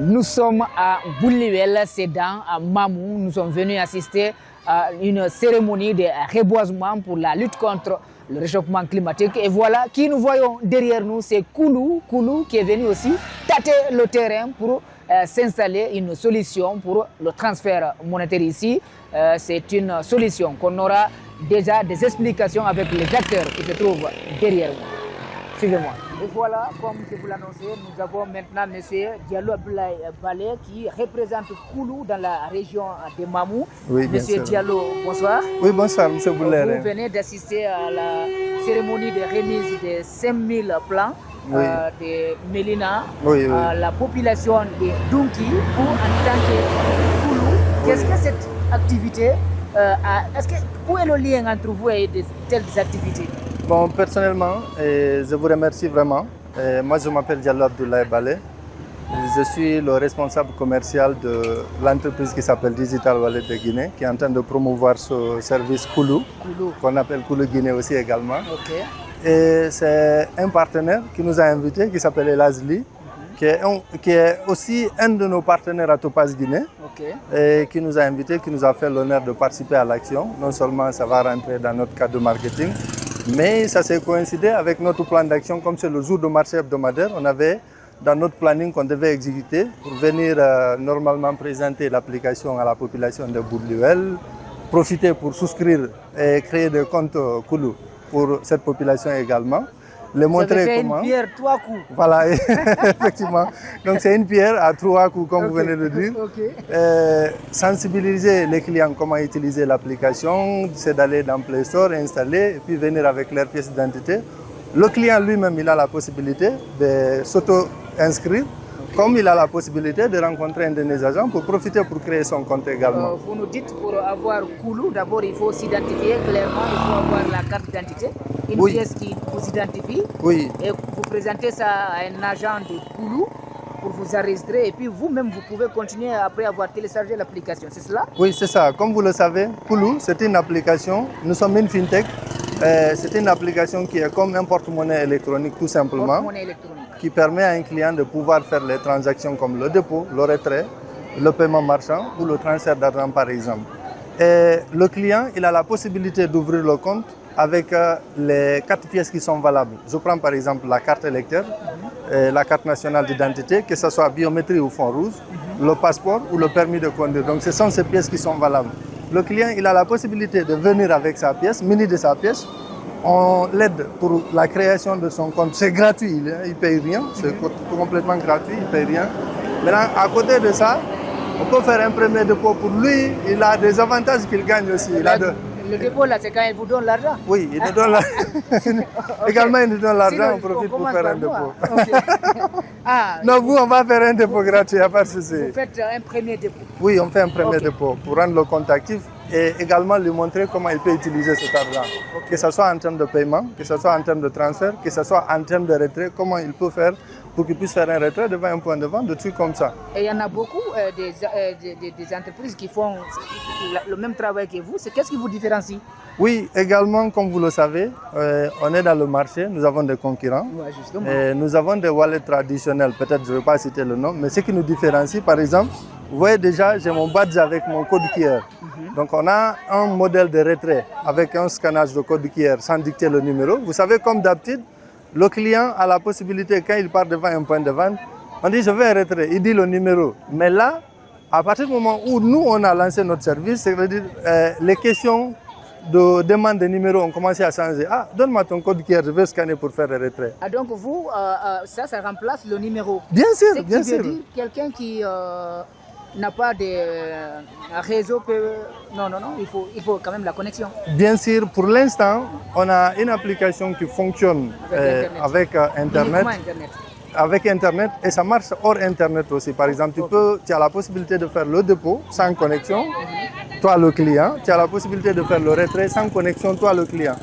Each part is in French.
Nous sommes à Boulliwel, c'est dans Mamou. Nous sommes venus assister à une cérémonie de reboisement pour la lutte contre le réchauffement climatique. Et voilà qui nous voyons derrière nous, c'est Koulou qui est venu aussi tâter le terrain pour s'installer une solution pour le transfert monétaire ici. C'est une solution qu'on aura déjà des explications avec les acteurs qui se trouvent derrière nous. Suivez-moi. Et voilà, comme je vous l'annonçais, nous avons maintenant M. Diallo Abdoulaye Baldé qui représente Koulou dans la région de Mamou. Oui, M. Diallo, bonsoir. Oui, bonsoir, M. Boulet. Vous venez d'assister à la cérémonie de remise de 5000 plans de Mélina à la population de Dunki pour en tant que Koulou. Qu'est-ce que cette activité où est le lien entre vous et de telles activités? Bon, personnellement, je vous remercie vraiment. Moi, je m'appelle Diallo Abdoulaye Baldé. Je suis le responsable commercial de l'entreprise qui s'appelle Digital Wallet de Guinée, qui est en train de promouvoir ce service Koulou, qu'on appelle Koulou Guinée aussi également. Et c'est un partenaire qui nous a invités, qui s'appelle Elazli, qui est aussi un de nos partenaires à Topaz Guinée, et qui nous a invités, qui nous a fait l'honneur de participer à l'action. Non seulement ça va rentrer dans notre cadre de marketing, mais ça s'est coïncidé avec notre plan d'action. Comme c'est le jour de marché hebdomadaire, on avait dans notre planning qu'on devait exécuter pour venir normalement présenter l'application à la population de Boulliwel, profiter pour souscrire et créer des comptes Koulou pour cette population également. Les montrer fait comment. Une pierre, 3 coups. Voilà, effectivement. Donc c'est une pierre à 3 coups, comme vous venez de dire. Sensibiliser les clients comment utiliser l'application, c'est d'aller dans Play Store, installer, et puis venir avec leur pièce d'identité. Le client lui-même, il a la possibilité de s'auto-inscrire, comme il a la possibilité de rencontrer un de nos agents pour profiter pour créer son compte également. Vous nous dites pour avoir Koulou, d'abord il faut s'identifier clairement, il faut avoir la carte d'identité, une pièce qui vous identifie. Et vous présentez ça à un agent de Koulou pour vous enregistrer et puis vous-même vous pouvez continuer après avoir téléchargé l'application, c'est cela? Oui, c'est ça. Comme vous le savez, Koulou, c'est une application, nous sommes une fintech, c'est une application qui est comme un porte-monnaie électronique tout simplement. Qui permet à un client de pouvoir faire les transactions comme le dépôt, le retrait, le paiement marchand ou le transfert d'argent par exemple. Et le client, il a la possibilité d'ouvrir le compte avec les 4 pièces qui sont valables. Je prends par exemple la carte électeur, la carte nationale d'identité, que ce soit biométrie ou fond rouge, le passeport ou le permis de conduire. Donc ce sont ces pièces qui sont valables. Le client, il a la possibilité de venir avec sa pièce, munie de sa pièce. On l'aide pour la création de son compte. C'est gratuit, il ne paye rien, c'est complètement gratuit, il ne paye rien. Maintenant, à côté de ça, on peut faire un premier dépôt pour lui, il a des avantages qu'il gagne aussi. Le dépôt là, c'est quand il vous donne l'argent? Oui, il nous donne l'argent. Également, il nous donne l'argent, on profite pour faire un dépôt. Non, vous, on va faire un dépôt gratuit, il n'y a pas de souci. Vous faites un premier dépôt? Oui, on fait un premier dépôt pour rendre le compte actif et également lui montrer comment il peut utiliser cet argent. Que ce soit en termes de paiement, que ce soit en termes de transfert, que ce soit en termes de retrait, comment il peut faire pour qu'il puisse faire un retrait devant un point de vente, des trucs comme ça. Et il y en a beaucoup des entreprises qui font le même travail que vous. Qu'est-ce qui vous différencie? Oui, également, comme vous le savez, on est dans le marché, nous avons des concurrents. Et nous avons des wallets traditionnels, peut-être je ne vais pas citer le nom, mais ce qui nous différencie, par exemple, vous voyez déjà, j'ai mon badge avec mon code QR. Donc on a un modèle de retrait avec un scannage de code QR sans dicter le numéro. Vous savez, comme d'habitude, le client a la possibilité, quand il part devant un point de vente, on dit je veux un retrait, il dit le numéro. Mais là, à partir du moment où nous, on a lancé notre service, c'est-à-dire les questions de demande de numéro ont commencé à changer. Ah, donne-moi ton code QR, je vais scanner pour faire le retrait. Ah, donc vous, ça remplace le numéro? Bien sûr, bien sûr. Ça veut dire quelqu'un qui n'a pas de réseau peut... Non, il faut quand même la connexion. Bien sûr, pour l'instant, on a une application qui fonctionne avec Internet. Avec Internet et ça marche hors Internet aussi. Par exemple, tu as la possibilité de faire le dépôt sans connexion, toi le client. Tu as la possibilité de faire le retrait sans connexion, toi le client.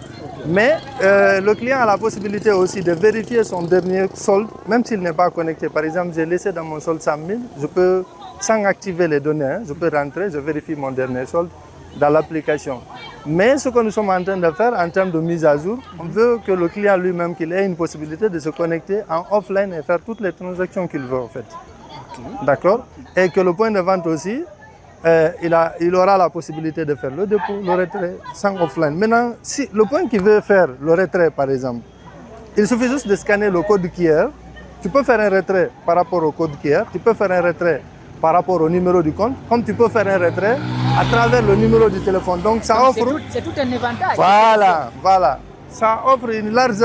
Mais le client a la possibilité aussi de vérifier son dernier solde, même s'il n'est pas connecté. Par exemple, j'ai laissé dans mon solde 100 000, je peux, sans activer les données, je peux rentrer, je vérifie mon dernier solde dans l'application. Mais ce que nous sommes en train de faire en termes de mise à jour, on veut que le client lui-même qu'il ait une possibilité de se connecter en offline et faire toutes les transactions qu'il veut en fait. d'accord, et que le point de vente aussi, il aura la possibilité de faire le dépôt, le retrait sans offline. Maintenant, si le point qui veut faire le retrait, par exemple, il suffit juste de scanner le code QR. Tu peux faire un retrait par rapport au code QR, tu peux faire un retrait par rapport au numéro du compte, comme tu peux faire un retrait à travers le numéro du téléphone. Donc ça offre... C'est tout un avantage. Voilà. Ça offre une large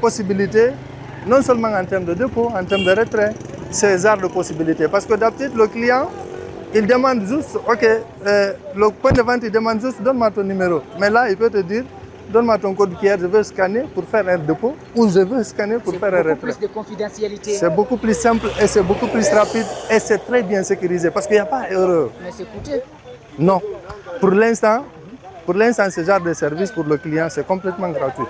possibilité, non seulement en termes de dépôt, en termes de retrait, ces arts de possibilités. Parce que d'habitude, le client, il demande juste, ok, le point de vente, il demande juste, donne-moi ton numéro. Mais là, il peut te dire, donne-moi ton code QR, je veux scanner pour faire un dépôt ou je veux scanner pour faire un retrait. C'est beaucoup plus de confidentialité. C'est beaucoup plus simple et c'est beaucoup plus rapide et c'est très bien sécurisé parce qu'il n'y a pas d'erreur. Mais c'est coûteux. Non. Pour l'instant, ce genre de service pour le client, c'est complètement gratuit.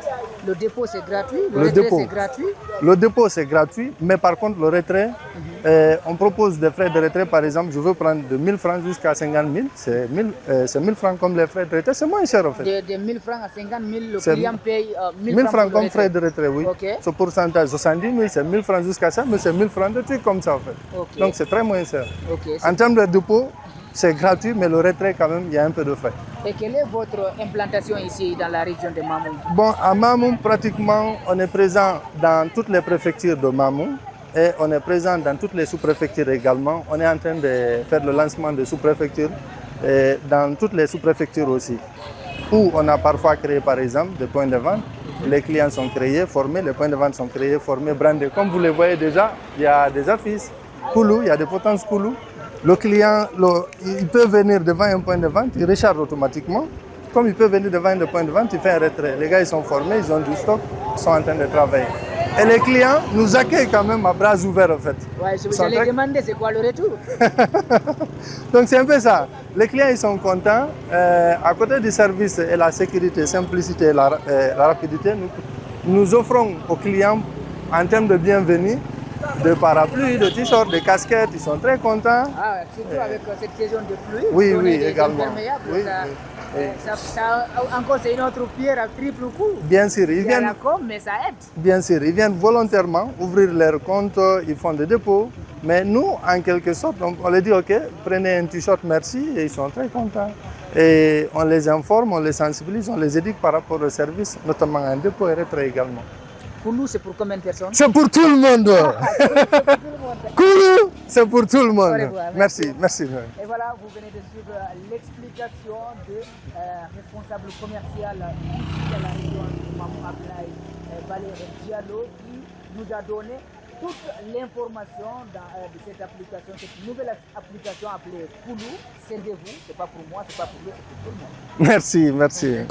Le dépôt, c'est gratuit. Le retrait, c'est gratuit. Le dépôt, c'est gratuit, mais par contre, le retrait, on propose des frais de retrait. Par exemple, je veux prendre de 1000 francs jusqu'à 50 000. C'est 1000 francs comme les frais de retrait. C'est moins cher, en fait. De 1000 francs à 50 000, le client paye 1000 francs comme frais de retrait, oui. Okay. Ce pourcentage, 70 000, c'est 1000 francs jusqu'à ça, mais c'est 1000 francs de trucs comme ça, en fait. Okay. Donc, c'est très moins cher. Okay, en termes de dépôt, c'est gratuit, mais le retrait, quand même, il y a un peu de frais. Et quelle est votre implantation ici dans la région de Mamoun? Bon, à Mamoun, pratiquement, on est présent dans toutes les préfectures de Mamoun et on est présent dans toutes les sous-préfectures également. On est en train de faire le lancement de sous-préfectures et dans toutes les sous-préfectures aussi, où on a parfois créé, par exemple, des points de vente. Les clients sont créés, formés, les points de vente sont créés, formés, brandés. Comme vous le voyez déjà, il y a des affiches Koulou, il y a des potences Koulou. Le client, il peut venir devant un point de vente, il recharge automatiquement. Comme il peut venir devant un point de vente, il fait un retrait. Les gars, ils sont formés, ils ont du stock, ils sont en train de travailler. Et les clients nous accueillent quand même à bras ouverts, en fait. Ouais, je vous allais demander, c'est quoi le retour? Donc c'est un peu ça. Les clients, ils sont contents. À côté du service et la sécurité, simplicité et la rapidité, nous offrons aux clients, en termes de bienvenue, de parapluies, de t-shirts, de casquettes, ils sont très contents. Ah, surtout avec cette saison de pluie. Oui, également. Oui, ça, encore, c'est une autre pierre à triple coup. Bien sûr, ils viennent. Mais ça aide. Bien sûr, ils viennent volontairement ouvrir leur compte, ils font des dépôts. Mais nous, en quelque sorte, on leur dit ok, prenez un t-shirt, merci, et ils sont très contents. Et on les informe, on les sensibilise, on les éduque par rapport au service, notamment en dépôt et retrait également. Pour nous, c'est pour combien de personnes? C'est pour tout le monde. Koulou, c'est pour tout le monde. Merci. Et voilà, vous venez de suivre l'explication du responsable commercial ici de la région de Mamoun Abdoulaye Balé Diallo qui nous a donné toute l'information de cette application, cette nouvelle application appelée Koulou. Servez-vous, c'est pas pour moi, c'est pas pour lui, c'est pour tout le monde. Merci.